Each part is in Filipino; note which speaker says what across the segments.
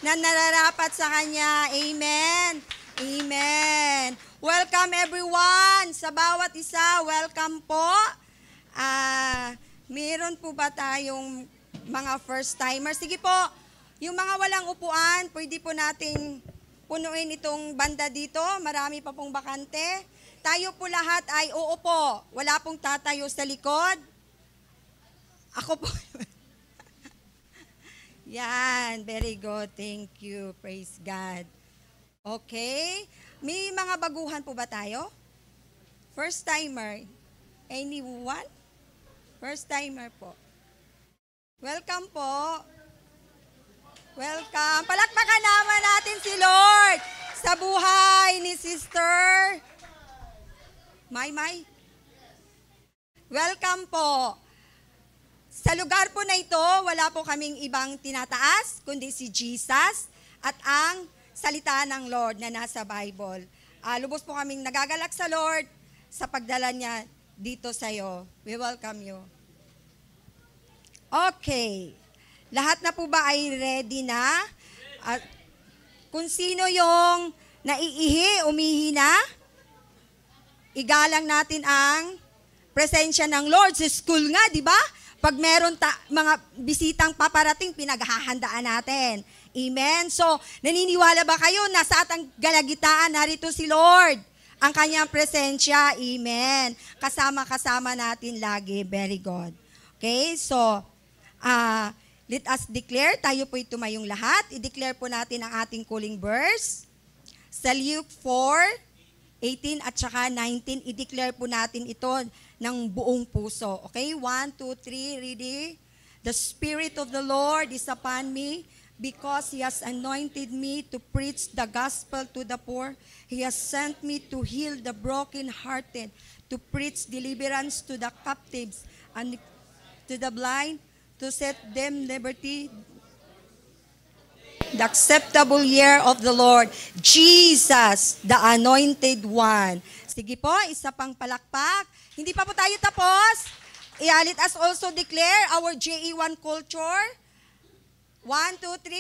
Speaker 1: na nararapat sa Kanya. Amen. Amen. Welcome everyone. Sa bawat isa, welcome po. Meron po ba tayong mga first-timers? Sige po, yung mga walang upuan, pwede po nating punuin itong banda dito. Marami pa pong bakante. Tayo po lahat ay uupo. Wala pong tatayo sa likod. Ako po. Yan, very good. Thank you. Praise God. Okay. May mga baguhan po ba tayo? First-timer. Anyone? First-timer po. Welcome po. Welcome. Palakpakan naman natin si Lord sa buhay ni Sister May. Welcome po. Sa lugar po na ito, wala po kaming ibang tinataas, kundi si Jesus at ang salita ng Lord na nasa Bible. Lubos po kaming nagagalak sa Lord sa pagdala niya dito sa iyo. We welcome you. Okay. Lahat na po ba ay ready na? At kung sino yung naiihi, umihi na, igalang natin ang presensya ng Lord. Sa school nga, di ba? Pag meron mga bisitang paparating, pinaghahandaan natin. Amen? So, naniniwala ba kayo na sa atang galagitaan, narito si Lord, ang kanyang presensya? Amen. Kasama-kasama natin lagi. Very good. Okay? So, let us declare, tayo po'y tumayong lahat. I-declare po natin ang ating calling verse. Sa Luke 4:18 at saka 19, i-declare po natin ito ng buong puso. Okay? 1, 2, 3, ready? The Spirit of the Lord is upon me because He has anointed me to preach the gospel to the poor. He has sent me to heal the brokenhearted, to preach deliverance to the captives and to the blind, to set them liberty, the acceptable year of the Lord, Jesus, the anointed one. Sige po, isa pang palakpak. Hindi pa po tayo tapos. Let us also declare our JE1 culture. 1, 2, 3.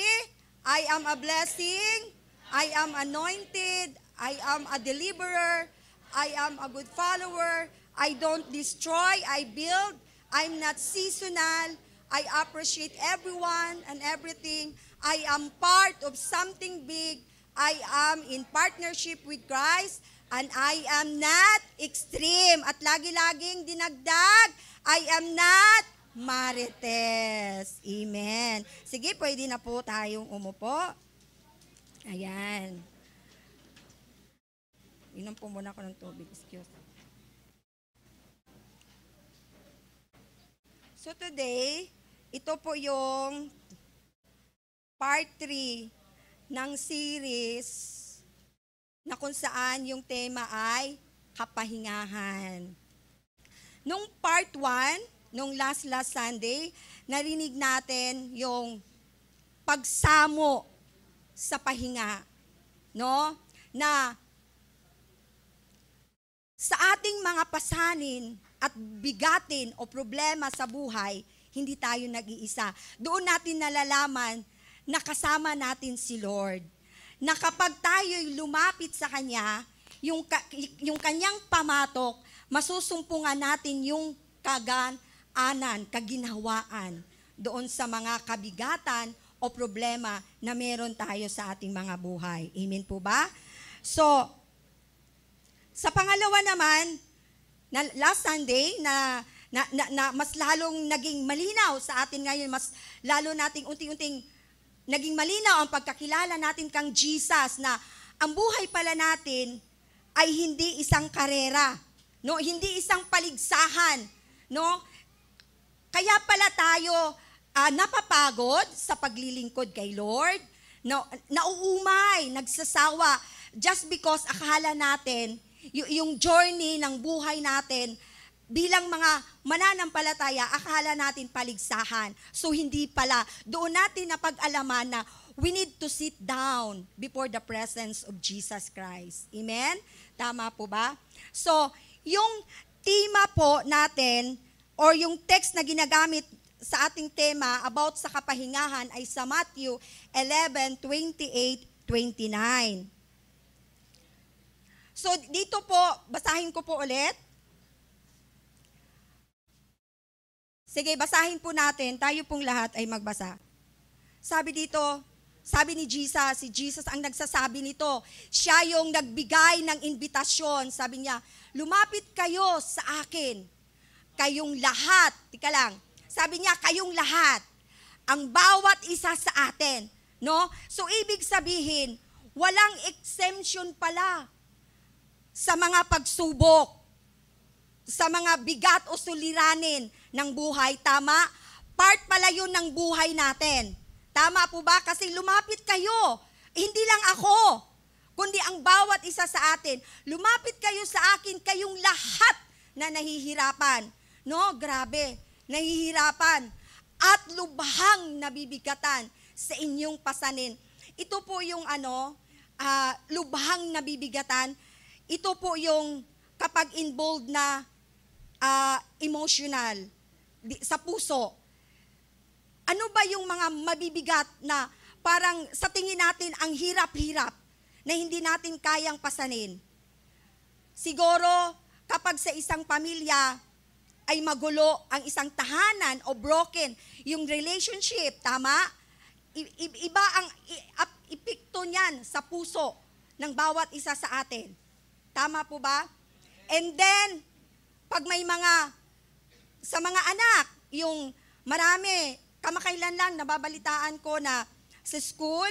Speaker 1: I am a blessing. I am anointed. I am a deliverer. I am a good follower. I don't destroy, I build. I'm not seasonal. I appreciate everyone and everything. I am part of something big. I am in partnership with Christ. And I am not extreme. At lagi-laging dinagdag, I am not marites. Amen. Sige, pwede na po tayong umupo. Ayan. Inom po muna ako ng tubig. Excuse me. So today, ito po yung part 3 ng series na kung saan yung tema ay kapahingahan. Nung part 1, nung last Sunday, narinig natin yung pagsamo sa pahinga, no? Na sa ating mga pasanin at bigatin o problema sa buhay, hindi tayo nag-iisa. Doon natin nalalaman na kasama natin si Lord. Na kapag tayo'y lumapit sa Kanya, yung Kanyang pamatok, masusumpungan natin yung kaginhawaan doon sa mga kabigatan o problema na meron tayo sa ating mga buhay. Amen po ba? So, sa pangalawa naman, na last Sunday, na mas lalong naging malinaw sa atin ngayon, mas lalo nating unti-unting naging malinaw ang pagkakilala natin kang Jesus na ang buhay pala natin ay hindi isang karera, no? Hindi isang paligsahan, no? Kaya pala tayo napapagod sa paglilingkod kay Lord, no? Nauumay, nagsasawa just because akala natin yung journey ng buhay natin bilang mga mananampalataya, akala natin paligsahan. So hindi pala. Doon natin napag-alaman na we need to sit down before the presence of Jesus Christ. Amen? Tama po ba? So, yung tema po natin or yung text na ginagamit sa ating tema about sa kapahingahan ay sa Matthew 11:28-29. So dito po, basahin ko po ulit. Sige, basahin po natin. Tayo pong lahat ay magbasa. Sabi dito, sabi ni Jesus, si Jesus ang nagsasabi nito. Siya yung nagbigay ng invitasyon. Sabi niya, lumapit kayo sa akin. Kayong lahat. Tika lang. Sabi niya, kayong lahat. Ang bawat isa sa atin. No? So, ibig sabihin, walang exemption pala sa mga pagsubok, sa mga bigat o suliranin ng buhay. Tama? Part pala yun ng buhay natin. Tama po ba? Kasi lumapit kayo. Hindi lang ako, kundi ang bawat isa sa atin. Lumapit kayo sa akin, kayong lahat na nahihirapan. No? Grabe. Nahihirapan. At lubhang nabibigatan sa inyong pasanin. Ito po yung lubhang nabibigatan. Ito po yung kapag involved na emotional sa puso. Ano ba yung mga mabibigat na parang sa tingin natin ang hirap-hirap na hindi natin kayang pasanin? Siguro kapag sa isang pamilya ay magulo ang isang tahanan o broken yung relationship, tama? Iba ang epekto niyan sa puso ng bawat isa sa atin. Tama po ba? And then, pag may sa mga anak, yung marami, kamakailan lang nababalitaan ko na sa school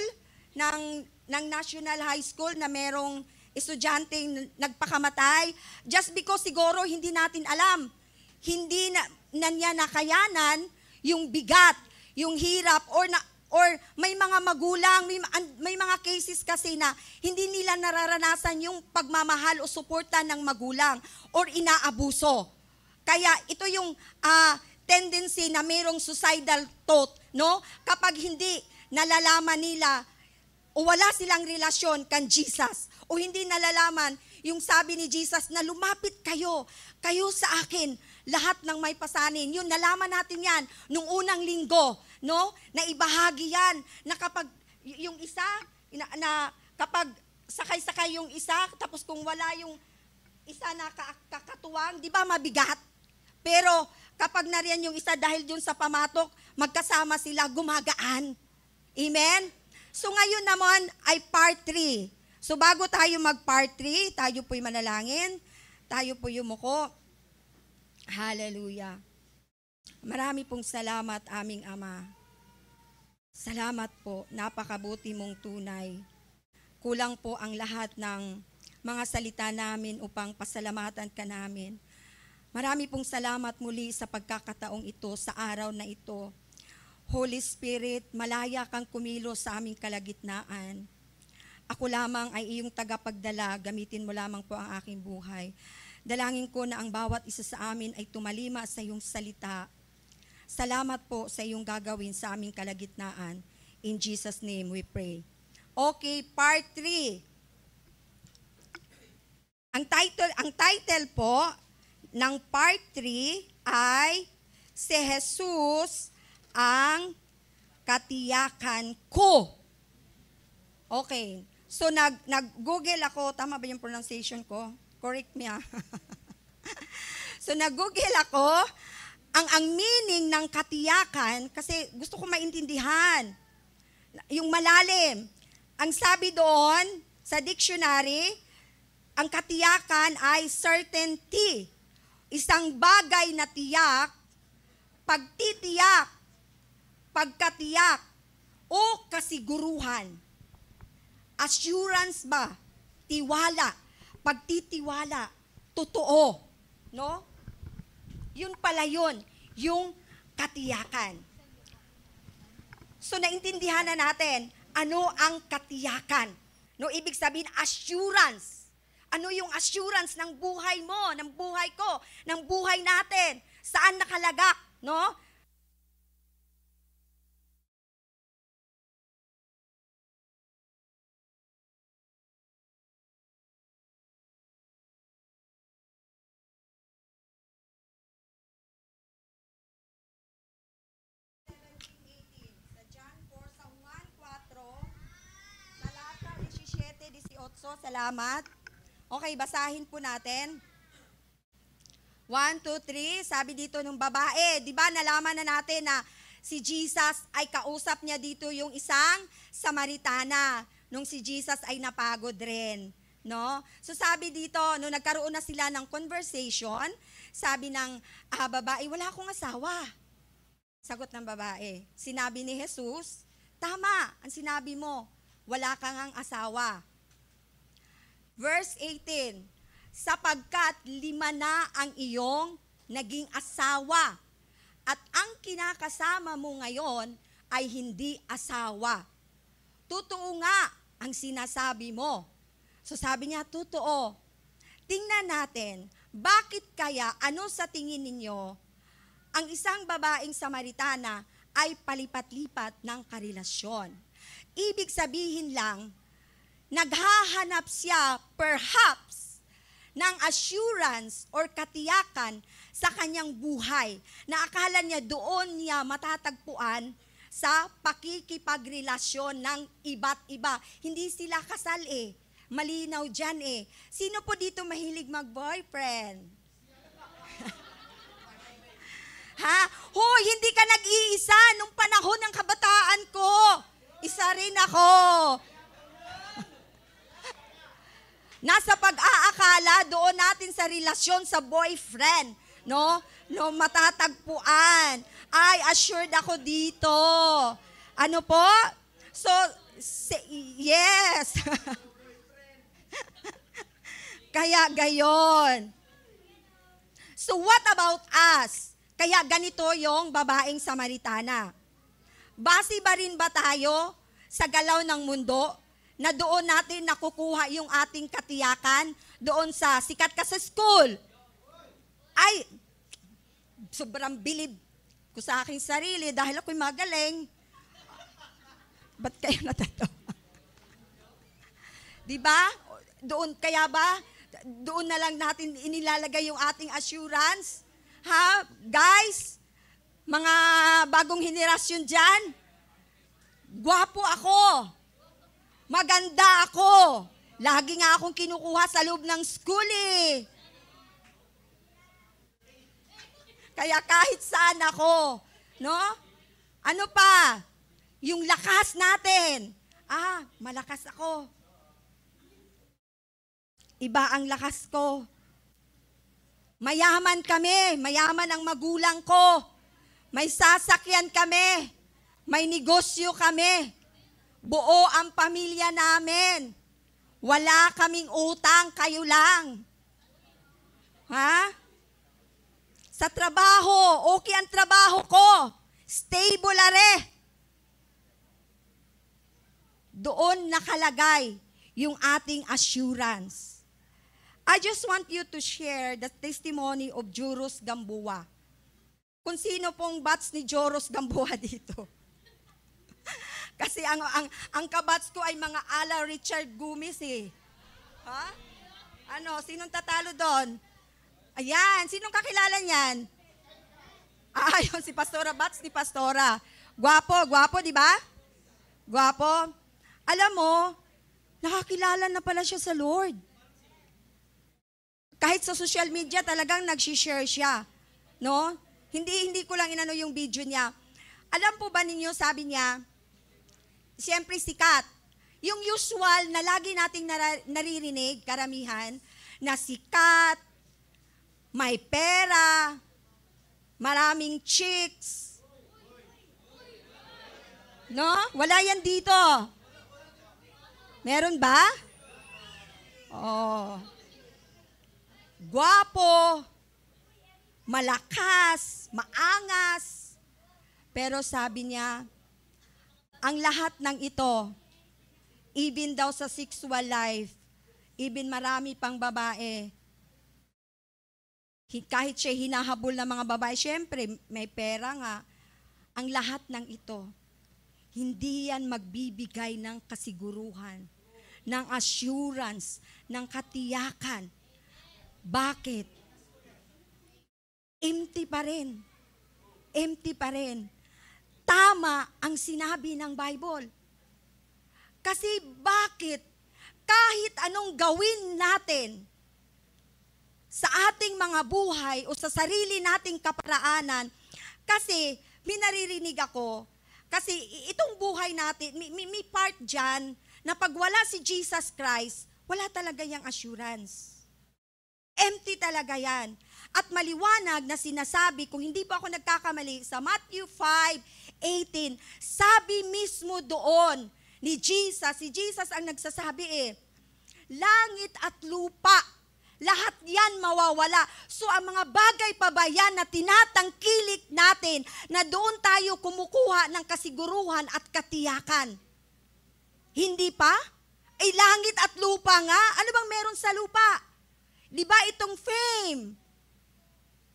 Speaker 1: ng National High School na merong estudyanteng nagpakamatay just because siguro hindi natin alam. Hindi na niya nakayanan yung bigat, yung hirap or may mga magulang, may mga cases kasi na hindi nila nararanasan yung pagmamahal o suporta ng magulang or inaabuso. Kaya ito yung tendency na mayroong suicidal thought, no? Kapag hindi nalalaman nila o wala silang relasyon kan Jesus o hindi nalalaman yung sabi ni Jesus na lumapit kayo sa akin, lahat ng may pasanin. Yun, nalaman natin yan nung unang linggo, no? Na ibahagi yan na kapag yung isa, na kapag sakay-sakay yung isa, tapos kung wala yung isa na kakatuwang, di ba mabigat? Pero kapag nariyan yung isa dahil dun sa pamatok, magkasama sila, gumagaan. Amen? So ngayon naman ay part 3. So bago tayo mag-part 3, tayo po'y manalangin, tayo po'y yumuko. Hallelujah. Marami pong salamat, aming Ama. Salamat po, napakabuti mong tunay. Kulang po ang lahat ng mga salita namin upang pasalamatan ka namin. Marami pong salamat muli sa pagkakataong ito, sa araw na ito. Holy Spirit, malaya kang kumilos sa aming kalagitnaan. Ako lamang ay iyong tagapagdala, gamitin mo lamang po ang aking buhay. Dalangin ko na ang bawat isa sa amin ay tumalima sa iyong salita. Salamat po sa iyong gagawin sa aming kalagitnaan. In Jesus' name we pray. Okay, part 3. Ang title po ng part 3 ay si Jesus ang katiyakan ko. Okay. So nag-Google ako, tama ba yung pronunciation ko? Correct me ah. So nag-Google ako ang meaning ng katiyakan kasi gusto ko maintindihan. Yung malalim. Ang sabi doon sa dictionary, ang katiyakan ay certainty. Isang bagay na tiyak, pagtitiyak, pagkatiyak, o kasiguruhan. Assurance ba? Tiwala. Pagtitiwala. Totoo. No? Yun pala yun. Yung katiyakan. So, naintindihan na natin, ano ang katiyakan? No, ibig sabihin, assurance. Ano yung assurance ng buhay mo, ng buhay ko, ng buhay natin? Saan nakalagak? No? verso. Salamat. Okay, basahin po natin. 1, 2, 3. Sabi dito ng babae, di ba nalaman na natin na si Jesus ay kausap niya dito yung isang Samaritana. Nung si Jesus ay napagod rin. No? So sabi dito, nung nagkaroon na sila ng conversation, sabi ng babae, wala akong asawa. Sagot ng babae. Sinabi ni Jesus, tama ang sinabi mo, wala kang ang asawa. Verse 18, sapagkat 5 na ang iyong naging asawa, at ang kinakasama mo ngayon ay hindi asawa. Totoo nga ang sinasabi mo. So sabi niya, totoo. Tingnan natin, bakit kaya, ano sa tingin ninyo, ang isang babaeng Samaritana ay palipat-lipat ng karelasyon. Ibig sabihin lang, naghahanap siya perhaps ng assurance or katiyakan sa kanyang buhay na akala niya doon niya matatagpuan sa pakikipagrelasyon ng iba't iba. Hindi sila kasal Malinaw dyan Sino po dito mahilig mag-boyfriend? Ha? Hoy, hindi ka nag-iisa nung panahon ng kabataan ko. Isa rin ako. Nasa pag-aakala doon natin sa relasyon sa boyfriend, no? No, matatagpuan. Ay, assured ako dito. Ano po? So, yes. Kaya gayon. So what about us? Kaya ganito yung babaeng Samaritana. Base ba rin ba tayo sa galaw ng mundo na doon natin nakukuha yung ating katiyakan doon sa sikat ka sa school? Ay, sobrang bilib ko sa aking sarili dahil ako'y magaling. Ba't kayo natatawa? Diba? Doon, kaya ba? Doon na lang natin inilalagay yung ating assurance? Ha? Guys, mga bagong henerasyon dyan, gwapo ako. Maganda ako. Lagi nga akong kinukuha sa loob ng school Kaya kahit saan ako, no? Ano pa? Yung lakas natin. Malakas ako. Iba ang lakas ko. Mayaman kami, mayaman ang magulang ko. May sasakyan kami, may negosyo kami. Buo ang pamilya namin. Wala kaming utang, kayo lang. Ha? Sa trabaho, okay ang trabaho ko. Stable are. Doon nakalagay yung ating assurance. I just want you to share the testimony of Joros Gamboa. Kung sino pong batch ni Joros Gamboa dito. Kasi ang kabats ko ay mga ala Richard Gomez Ha? Ano, sinong tatalo doon? Ayan, sinong kakilala niyan? Yun si Pastora, batch ni Pastora. Gwapo, di ba? Gwapo. Alam mo, nakakilala na pala siya sa Lord. Kahit sa social media talagang nag-share siya, no? Hindi ko lang inano yung video niya. Alam po ba ninyo, sabi niya, siyempre sikat. Yung usual na lagi nating naririnig, karamihan, na sikat, may pera, maraming chicks. No? Wala yan dito. Meron ba? Gwapo, malakas, maangas. Pero sabi niya, ang lahat ng ito, even daw sa sexual life, even marami pang babae, kahit siya hinahabol ng mga babae, syempre may pera nga, ang lahat ng ito, hindi yan magbibigay ng kasiguruhan, ng assurance, ng katiyakan. Bakit? Empty pa rin. Empty pa rin. Tama ang sinabi ng Bible. Kasi bakit kahit anong gawin natin sa ating mga buhay o sa sarili nating kaparaanan, kasi minaririnig ako, kasi itong buhay natin, may part dyan na pag wala si Jesus Christ, wala talaga yung assurance. Empty talaga yan. At maliwanag na sinasabi, kung hindi po ako nagkakamali, sa Matthew 5:18, sabi mismo doon ni Jesus, si Jesus ang nagsasabi langit at lupa, lahat yan mawawala. So ang mga bagay pa ba yan na tinatangkilik natin na doon tayo kumukuha ng kasiguruhan at katiyakan? Hindi pa? Ay langit at lupa nga. Ano bang meron sa lupa? Di ba itong fame?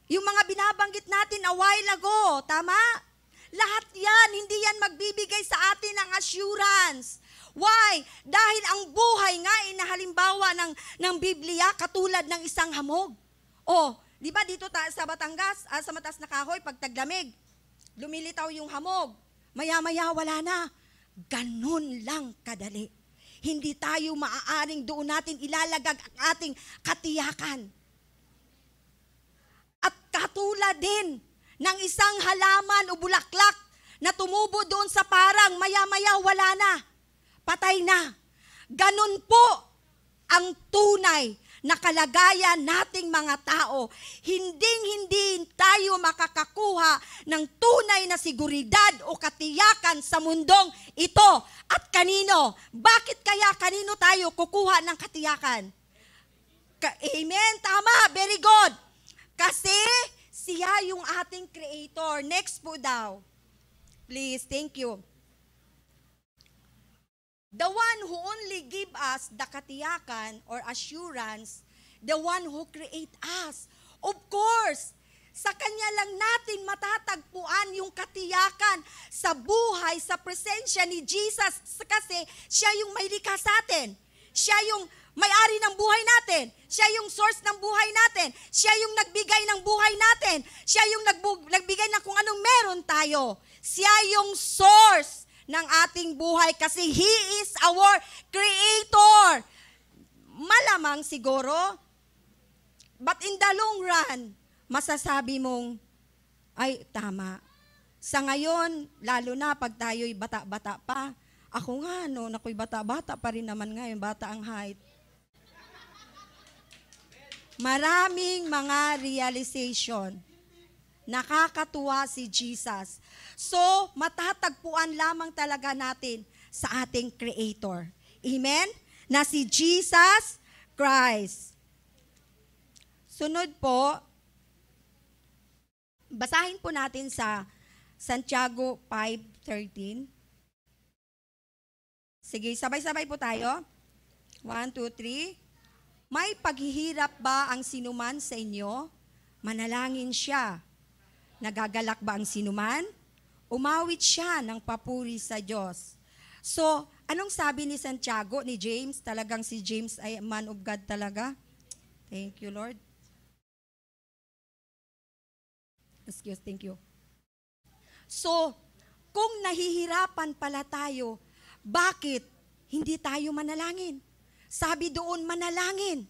Speaker 1: Yung mga binabanggit natin a while ago, tama? Lahat yan, hindi yan magbibigay sa atin ng assurance. Why? Dahil ang buhay nga ay nahalimbawa ng Biblia katulad ng isang hamog. Di ba dito sa Batangas, sa mataas na kahoy, pag taglamig, lumilitaw yung hamog. Maya-maya wala na. Ganun lang kadali. Hindi tayo maaaring doon natin ilalagag ang ating katiyakan. At katulad din ng isang halaman o bulaklak na tumubo doon sa parang, maya-maya wala na, patay na. Ganun po ang tunay na kalagayan nating mga tao. Hindi tayo makakakuha ng tunay na seguridad o katiyakan sa mundong ito. At kanino? Bakit kaya kanino tayo kukuha ng katiyakan? Amen? Tama, very good. Kasi siya yung ating creator. Next po daw. Please, thank you. The one who only give us the katiyakan or assurance, the one who create us. Of course, sa Kanya lang natin matatagpuan yung katiyakan sa buhay, sa presensya ni Jesus. Kasi siya yung may likha sa atin. Siya yung may-ari ng buhay natin. Siya yung source ng buhay natin. Siya yung nagbigay ng buhay natin. Siya yung nagbigay ng kung anong meron tayo. Siya yung source ng ating buhay kasi He is our Creator. Malamang siguro, but in the long run, masasabi mong, ay, tama. Sa ngayon, lalo na pag tayo'y bata-bata pa, ako nga, ako'y bata-bata pa rin naman ngayon, bata ang height. Maraming mga realization. Nakakatuwa si Jesus. So, matatagpuan lamang talaga natin sa ating Creator. Amen? Na si Jesus Christ. Sunod po, basahin po natin sa Santiago 5:13. Sige, sabay-sabay po tayo. 1, 2, 3. May paghihirap ba ang sinuman sa inyo? Manalangin siya. Nagagalak ba ang sinuman? Umawit siya ng papuri sa Diyos. So, anong sabi ni Santiago, ni James? Talagang si James ay man of God talaga. Thank you, Lord. Thank you. So, kung nahihirapan pala tayo, bakit hindi tayo manalangin? Sabi doon, manalangin.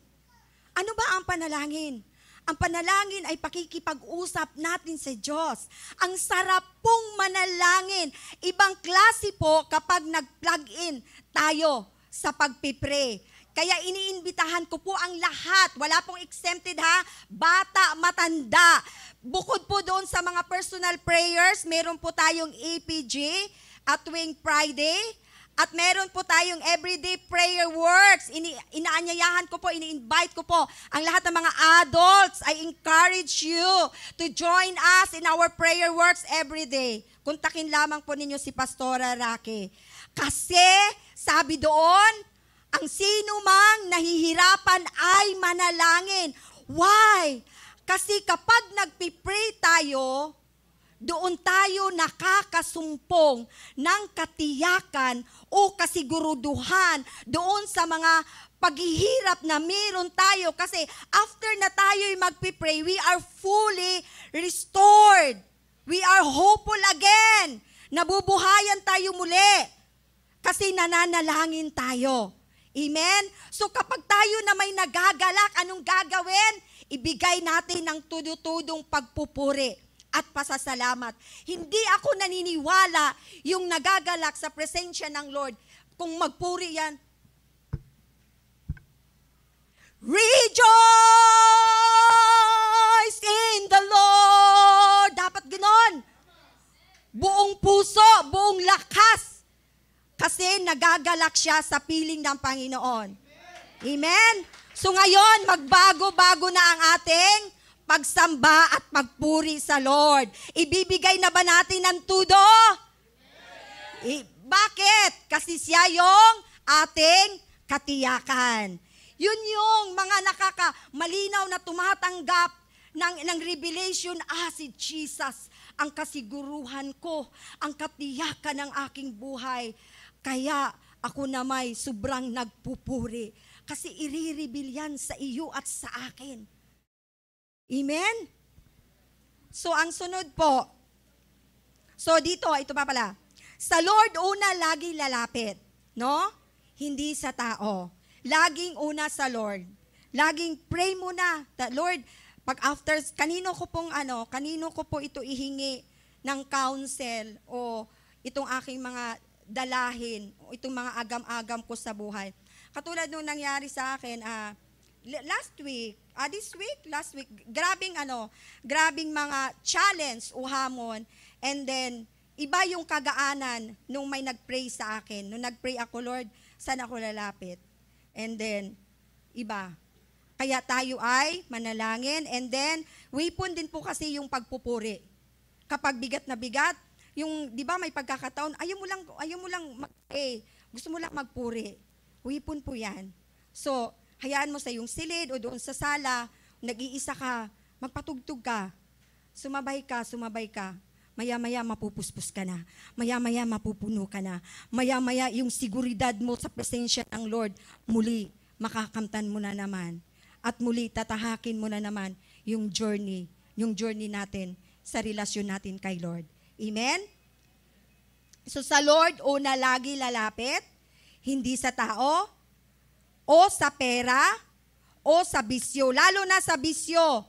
Speaker 1: Ano ba ang panalangin? Ang panalangin ay pakikipag-usap natin sa Diyos. Ang sarap pong manalangin. Ibang klase po kapag nag-plug in tayo sa pagpipray. Kaya iniimbitahan ko po ang lahat. Wala pong exempted ha. Bata, matanda. Bukod po doon sa mga personal prayers, meron po tayong APG at tuwing Friday. At meron po tayong everyday prayer works. Inaanyayahan ko po, ini-invite ko po ang lahat ng mga adults. I encourage you to join us in our prayer works every day. Kontakin lamang po ninyo si Pastora Raque. Kasi, sabi doon, ang sino mang nahihirapan ay manalangin. Why? Kasi kapag nagpipray tayo, doon tayo nakakasumpong ng katiyakan o kasiguruduhan doon sa mga paghihirap na meron tayo. Kasi after na tayo'y magpipray, we are fully restored. We are hopeful again. Nabubuhayan tayo muli. Kasi nananalangin tayo. Amen? So kapag tayo na may nagagalak, anong gagawin? Ibigay natin ng tudutudong pagpupuri at pasasalamat. Hindi ako naniniwala yung nagagalak sa presensya ng Lord. Kung magpuri yan, rejoice in the Lord. Dapat ganon. Buong puso, buong lakas. Kasi nagagalak siya sa piling ng Panginoon. Amen? So ngayon, magbago-bago na ang ating pagsamba at pagpuri sa Lord. Ibibigay na ba natin ng tudo? Bakit? Kasi siya yung ating katiyakan. Yun yung mga malinaw na tumatanggap ng revelation, si Jesus, ang kasiguruhan ko, ang katiyakan ng aking buhay. Kaya ako na may sobrang nagpupuri. Kasi i-reveal yan sa iyo at sa akin. Amen? So, ang sunod po. So, dito, ito pa pala. Sa Lord, una, lagi lalapit. No? Hindi sa tao. Laging una sa Lord. Laging pray muna. Lord, pag after, kanino ko po ito ihingi ng counsel o itong aking mga dalahin o itong mga agam-agam ko sa buhay. Katulad nung nangyari sa akin, last week, grabing mga challenge o hamon, and then, iba yung kagaanan nung may nag-pray sa akin. Nung nag-pray ako, Lord, saan ako lalapit? And then, iba. Kaya tayo ay manalangin, and then, weapon din po kasi yung pagpupuri. Kapag bigat na bigat, yung, di ba may pagkakataon, ayaw mo lang gusto mo lang magpuri. Weapon po yan. So, hayaan mo sa yung silid o doon sa sala, nag-iisa ka, magpatugtog ka, sumabay ka, maya-maya mapupuspos ka na, maya-maya mapupuno ka na, maya-maya yung seguridad mo sa presensya ng Lord, muli makakamtan mo na naman, at muli tatahakin mo na naman yung journey natin sa relasyon natin kay Lord. Amen? So sa Lord, una lagi lalapit, hindi sa tao, o sa pera, o sa bisyo. Lalo na sa bisyo,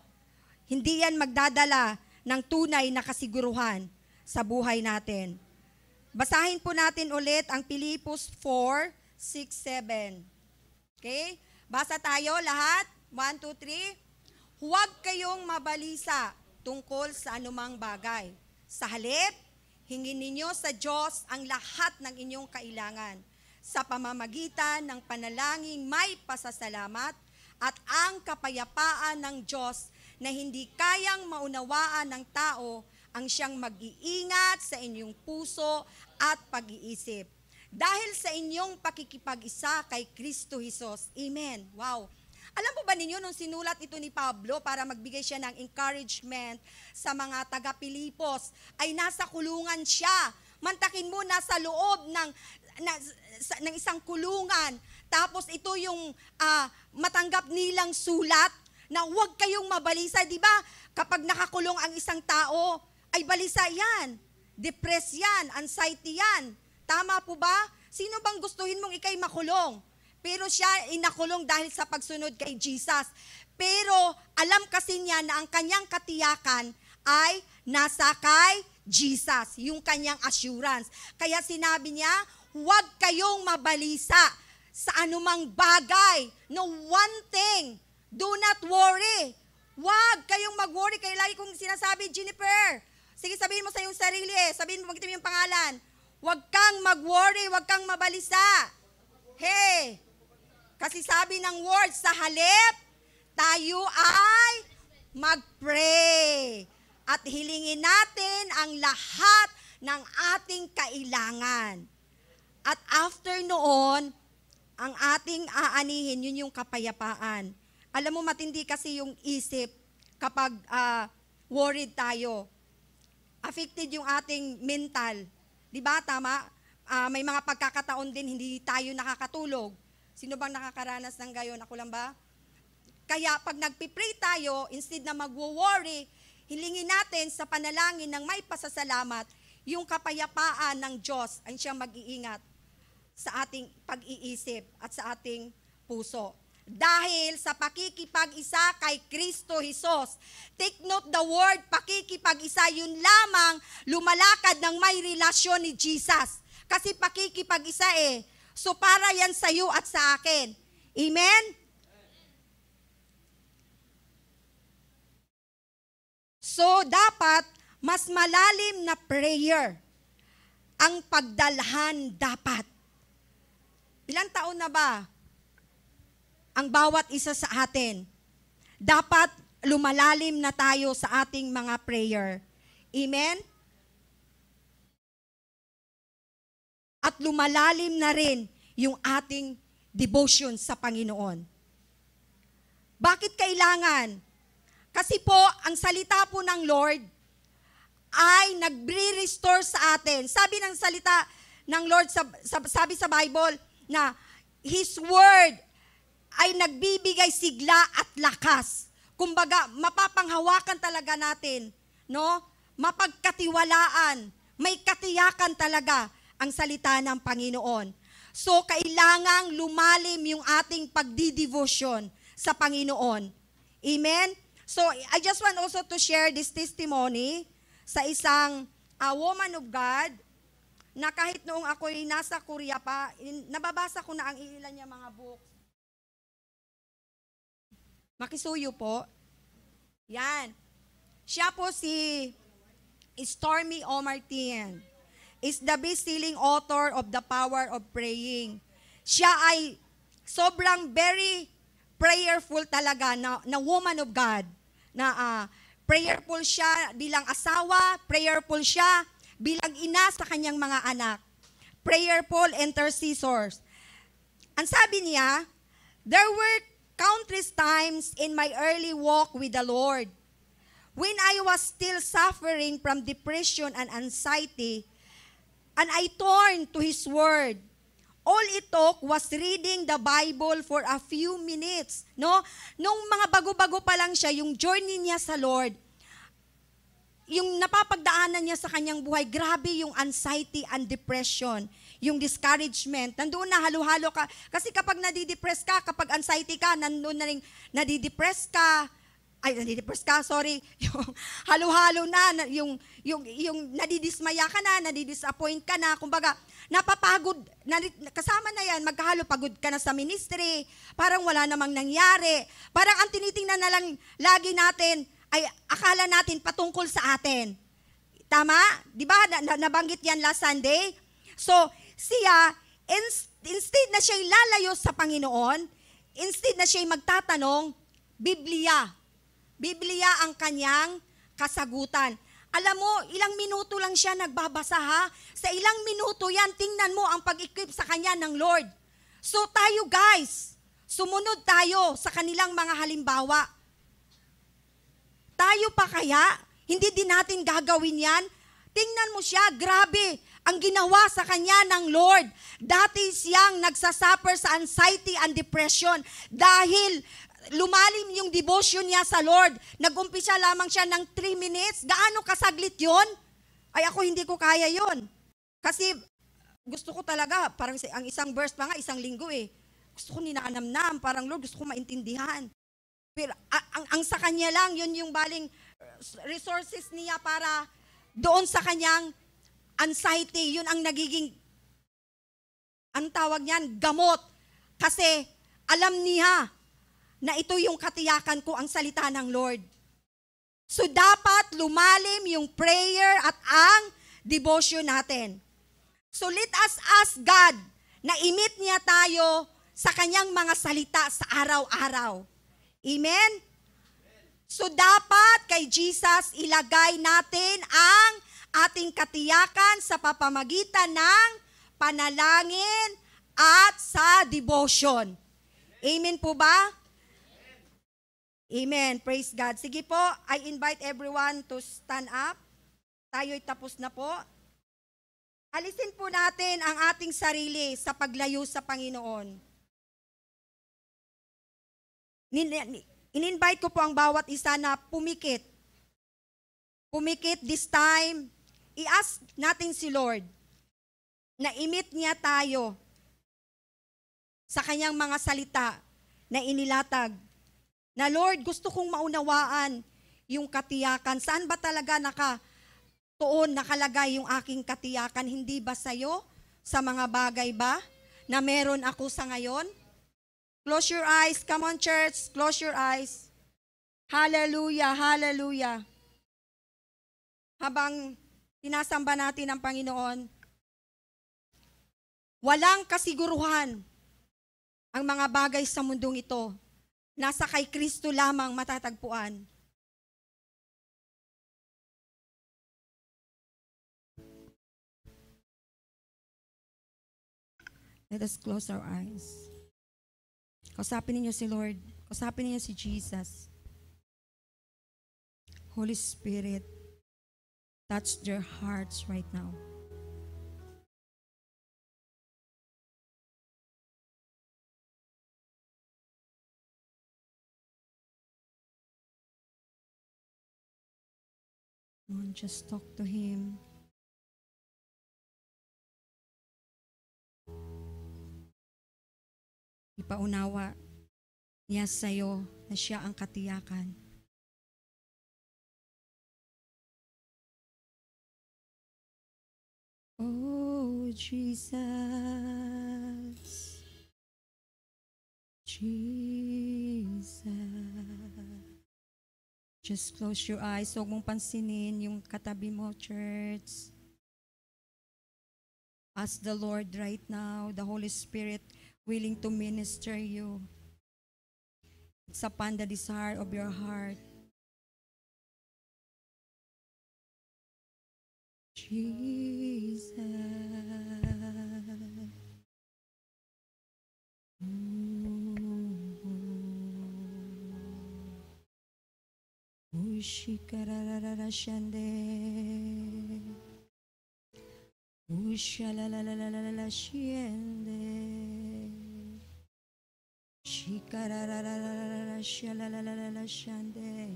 Speaker 1: hindi yan magdadala ng tunay na kasiguruhan sa buhay natin. Basahin po natin ulit ang Pilipos 4, 6, 7. Okay? Basa tayo lahat. 1, 2, 3. Huwag kayong mabalisa tungkol sa anumang bagay. Sa halip, hingin ninyo sa Diyos ang lahat ng inyong kailangan sa pamamagitan ng panalangin may pasasalamat at ang kapayapaan ng Diyos na hindi kayang maunawaan ng tao ang siyang mag-iingat sa inyong puso at pag-iisip. Dahil sa inyong pakikipag-isa kay Kristo Jesus. Amen. Wow. Alam po ba ninyo, nung sinulat ito ni Pablo para magbigay siya ng encouragement sa mga taga-Pilipos, ay nasa kulungan siya. Mantakin mo, nasa loob ng isang kulungan. Tapos ito yung matanggap nilang sulat na huwag kayong mabalisa. Di ba? Kapag nakakulong ang isang tao, ay balisa yan. Depressed yan. Anxiety yan. Tama po ba? Sino bang gustuhin mong ikay makulong? Pero siya inakulong dahil sa pagsunod kay Jesus. Pero alam kasi niya na ang kanyang katiyakan ay nasa kay Jesus, yung kanyang assurance. Kaya sinabi niya, huwag kayong mabalisa sa anumang bagay. No, one thing, do not worry. Huwag kayong mag-worry. Kaya lagi kong sinasabi, Jennifer, sige sabihin mo sa iyong sarili sabihin mo, magitin mo yung pangalan. Huwag kang mag-worry, huwag kang mabalisa. Hey, kasi sabi ng word, sa halip, tayo ay mag-pray. At hilingin natin ang lahat ng ating kailangan. At after noon, ang ating aanihin, yun yung kapayapaan. Alam mo, matindi kasi yung isip kapag worried tayo. Affected yung ating mental. Di ba, tama? May mga pagkakataon din, hindi tayo nakakatulog. Sino bang nakakaranas ng gayon? Ako lang ba? Kaya pag nagpipray tayo, instead na magwo-worry, hilingin natin sa panalangin ng may pasasalamat, yung kapayapaan ng Diyos ang siyang mag-iingat. sa ating pag-iisip at sa ating puso. Dahil sa pakikipag-isa kay Kristo Jesus. Take note the word pakikipag-isa, yun lamang lumalakad ng may relasyon ni Jesus. Kasi pakikipag-isa eh. So para yan sa iyo at sa akin. Amen? So dapat mas malalim na prayer ang pagdalhan dapat. Ilang taon na ba ang bawat isa sa atin? Dapat lumalalim na tayo sa ating mga prayer. Amen? At lumalalim na rin yung ating devotion sa Panginoon. Bakit kailangan? Kasi po, ang salita po ng Lord ay nagre-restore sa atin. Sabi ng salita ng Lord, sabi sa Bible, na His Word ay nagbibigay sigla at lakas. Kumbaga, mapapanghawakan talaga natin, no? Mapagkatiwalaan, may katiyakan talaga ang salita ng Panginoon. So, kailangang lumalim yung ating pagdidevotion sa Panginoon. Amen? So, I just want also to share this testimony sa isang woman of God na kahit noong ako'y nasa Korea pa, nababasa ko na ang ilan niya mga books. Makisuyo po. Yan. Siya po si Stormy Omartian. Is the best-selling author of The Power of Praying. Siya ay sobrang very prayerful talaga na woman of God. Na prayerful siya bilang asawa, prayerful siya bilang ina sa kanyang mga anak. Prayerful intercessors. Ang sabi niya, there were countless times in my early walk with the Lord when I was still suffering from depression and anxiety, and I turned to His Word. All it took was reading the Bible for a few minutes. No? Nung mga bago-bago pa lang siya, yung journey niya sa Lord, yung napapagdaanan niya sa kanyang buhay, grabe yung anxiety and depression, yung discouragement. Nandoon na halo-halo ka. Kasi kapag nadidepress ka, kapag anxiety ka, nandoon na rin nadidepress ka. Yung halo-halo na, yung nadidismaya ka na, nadidisappoint ka na. Kumbaga, napapagod, kasama na yan, magkahalo, pagod ka na sa ministry, parang wala namang nangyari. Parang ang tinitingnan na lang lagi natin, ay akala natin patungkol sa atin. Tama? Di ba? Nabanggit yan last Sunday. So, siya, instead na siya'y lalayo sa Panginoon, instead na siya'y magtatanong, Biblia ang kanyang kasagutan. Alam mo, ilang minuto lang siya nagbabasa ha. Sa ilang minuto yan, tingnan mo ang pag-equip sa kanya ng Lord. So tayo guys, sumunod tayo sa kanilang mga halimbawa. Tayo pa kaya? Hindi din natin gagawin yan? Tingnan mo siya, grabe ang ginawa sa kanya ng Lord. Dati siyang nagsasuffer sa anxiety and depression dahil lumalim yung devotion niya sa Lord. Nag-umpisa lamang siya ng 3 minutes. Gaano kasaglit yon? Ay ako hindi ko kaya yon. Kasi gusto ko talaga, parang ang isang verse pa nga, isang linggo eh. Gusto ko ninanamnam, parang Lord, gusto ko maintindihan. Pero ang sa kanya lang, yun yung baling resources niya para doon sa kanyang anxiety. Yun ang nagiging, ang tawag niyan, gamot. Kasi alam niya na ito yung katiyakan ko, ang salita ng Lord. So dapat lumalim yung prayer at ang devotion natin. So let us ask God na imit niya tayo sa kanyang mga salita sa araw-araw. Amen? So dapat kay Jesus ilagay natin ang ating katiyakan sa papamagitan ng panalangin at sa devotion. Amen po ba? Amen. Praise God. Sige po, I invite everyone to stand up. Tayo'y tapos na po. Alisin po natin ang ating sarili sa paglayo sa Panginoon. In-invite ko po ang bawat isa na pumikit. Pumikit this time. I-ask natin si Lord na imit niya tayo sa kanyang mga salita na inilatag na, Lord, gusto kong maunawaan yung katiyakan. Saan ba talaga nakalagay yung aking katiyakan? Hindi ba sa'yo? Sa mga bagay ba na meron ako sa ngayon? Close your eyes. Come on, church. Close your eyes. Hallelujah, hallelujah. Habang sinasamba natin ang Panginoon, walang kasiguruhan ang mga bagay sa mundong ito. Nasa kay Kristo lamang matatagpuan. Let us close our eyes. Kausapin ninyo si Lord. Kausapin ninyo si Jesus. Holy Spirit, touch their hearts right now. Come on, just talk to Him. Ipaunawa niya sa'yo na siya ang katiyakan. Oh, Jesus. Jesus. Just close your eyes. Huwag mong pansinin yung katabi mo, church. Ask the Lord right now, the Holy Spirit, willing to minister you. It's upon the desire of your heart. Jesus. Ushikararara shande. Ushalalala shiende. Shikararara shalalala shande.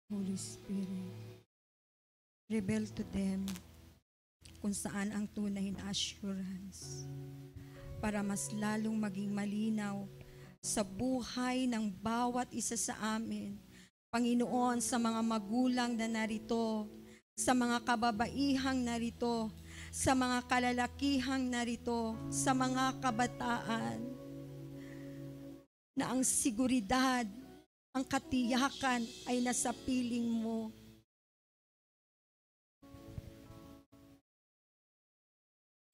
Speaker 1: Holy Spirit, reveal to them kung saan ang tunay na assurance para mas lalong maging malinaw sa buhay ng bawat isa sa amin. Panginoon, sa mga magulang na narito, sa mga kababaihang narito, sa mga kalalakihang narito, sa mga kabataan, na ang seguridad, ang katiyakan ay nasa piling mo.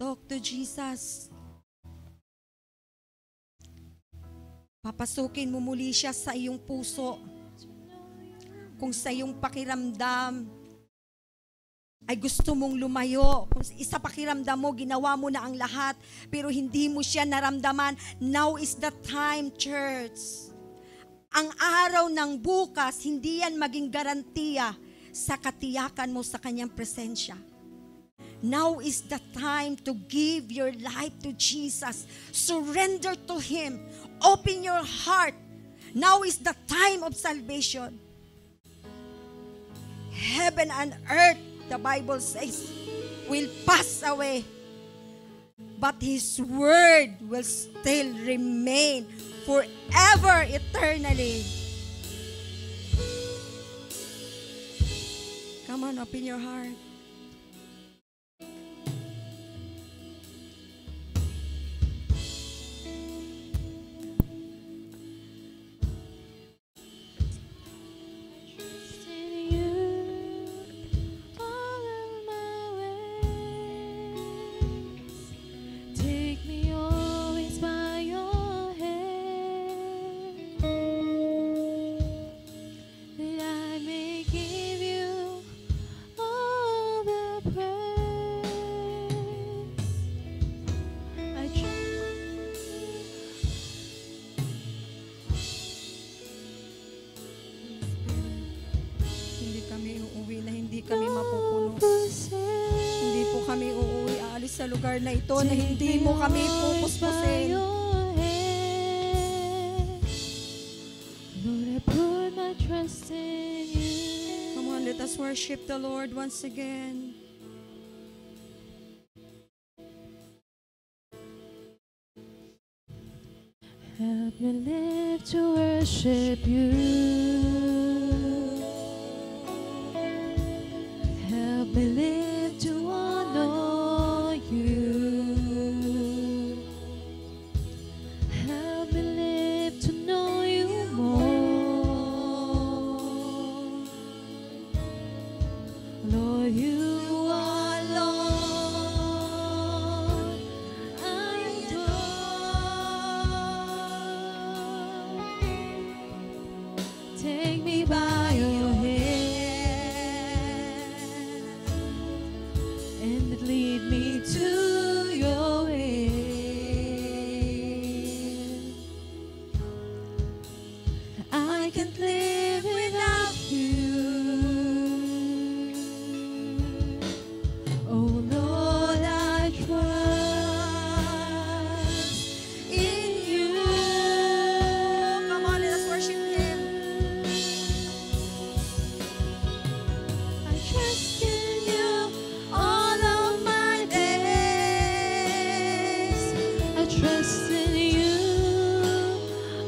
Speaker 1: Talk to Jesus. Papasukin mo muli siya sa iyong puso. Kung sa iyong pakiramdam ay gusto mong lumayo, kung isa pakiramdam mo, ginawa mo na ang lahat, pero hindi mo siya naramdaman, now is the time, church. Ang araw ng bukas, hindi yan maging garantiya sa katiyakan mo sa kanyang presensya. Now is the time to give your life to Jesus. Surrender to Him. Open your heart. Now is the time of salvation. Heaven and earth, the Bible says, will pass away, but His word will still remain forever, eternally. Come on, open your heart. Sa lugar na ito na hindi mo kami pupuspusin. Come on, let us worship the Lord once again.
Speaker 2: me live to worship you. Help me live to honor you. Help me live to know you more. Lord, you are Lord. I adore. Take me by your hand and lead me to your end. I can't live without you. Oh Lord, I trust in you.
Speaker 1: Come on, let us worship Him.
Speaker 2: I trust in you all of my days. I trust in you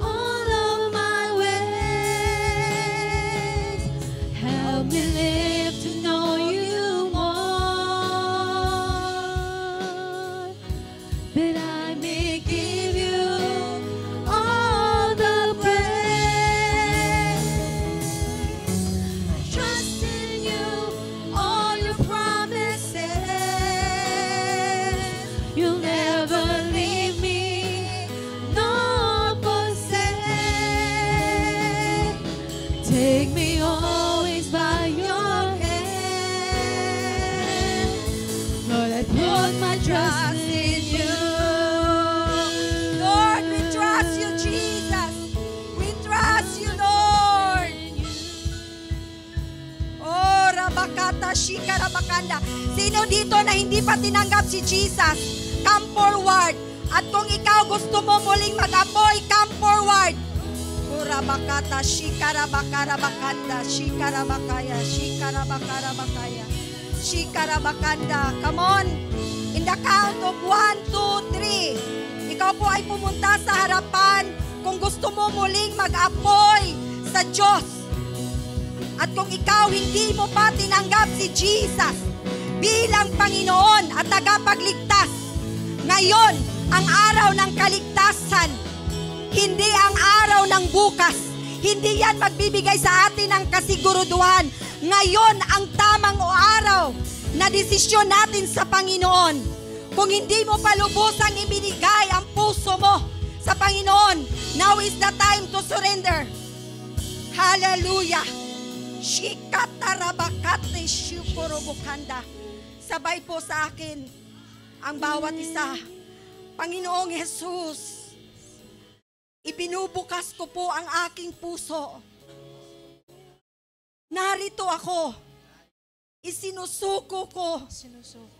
Speaker 2: all of my ways. Help me live to know you more, that I may give you all the praise. I trust in you, all your promises. You'll never leave me, nor forsake. Take me always by your hand. Lord, I put my trust in you.
Speaker 1: Lord, we trust you, Jesus. We trust you, Lord. Oh, Rabakata, Shika, Rabakanda. Sino dito na hindi pa tinanggap si Jesus? Come forward. At kung ikaw gusto mo muling mag-apoy, come forward. Oh, Rabakata, Shika, Rabakara, Bakanda, Shika, Rabakaya, Shika, Rabakara, Bakaya, Shika, Rabakanda. Come on. In the count of 1, 2, 3. Ikaw po ay pumunta sa harapan kung gusto mo muling mag-apoy sa Diyos. At kung ikaw hindi mo pa tinanggap si Jesus bilang Panginoon at tagapagligtas, ngayon ang araw ng kaligtasan, hindi ang araw ng bukas. Hindi yan magbibigay sa atin ng kasiguruduhan. Ngayon ang tamang araw na desisyon natin sa Panginoon. Kung hindi mo pa lubusang ibinigay ang puso mo sa Panginoon, now is the time to surrender. Hallelujah. Shikatarabakate shukorobukanda. Sabay po sa akin ang bawat isa. Panginoong Jesus, ibinubukas ko po ang aking puso. Narito ako. Isinusuko ko
Speaker 2: Sinusuko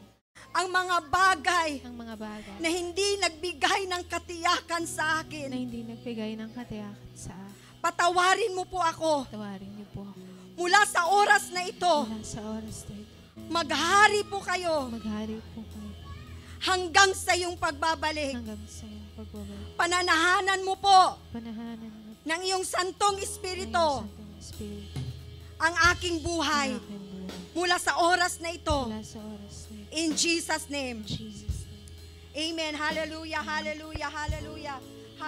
Speaker 1: ang mga bagay
Speaker 2: ang mga bagay
Speaker 1: na hindi nagbigay ng katiyakan sa
Speaker 2: na
Speaker 1: akin.
Speaker 2: hindi nagbigay ng katiyakan sa akin.
Speaker 1: Patawarin mo po ako.
Speaker 2: Tawarin niyo po ako.
Speaker 1: Mula sa oras na ito,
Speaker 2: Mula sa oras na ito,
Speaker 1: maghari po kayo
Speaker 2: maghari po kayo
Speaker 1: hanggang sa iyong pagbabalik.
Speaker 2: hanggang sa iyong pagbabalik.
Speaker 1: Pananahanan mo po
Speaker 2: Panahanan mo
Speaker 1: ng iyong santong
Speaker 2: ng
Speaker 1: espiritu
Speaker 2: iyong Santong Espiritu
Speaker 1: ang aking buhay
Speaker 2: ang aking buhay.
Speaker 1: mula sa oras na ito.
Speaker 2: Mula sa oras na ito.
Speaker 1: In Jesus' name.
Speaker 2: In Jesus' name.
Speaker 1: Amen. Hallelujah, hallelujah, hallelujah.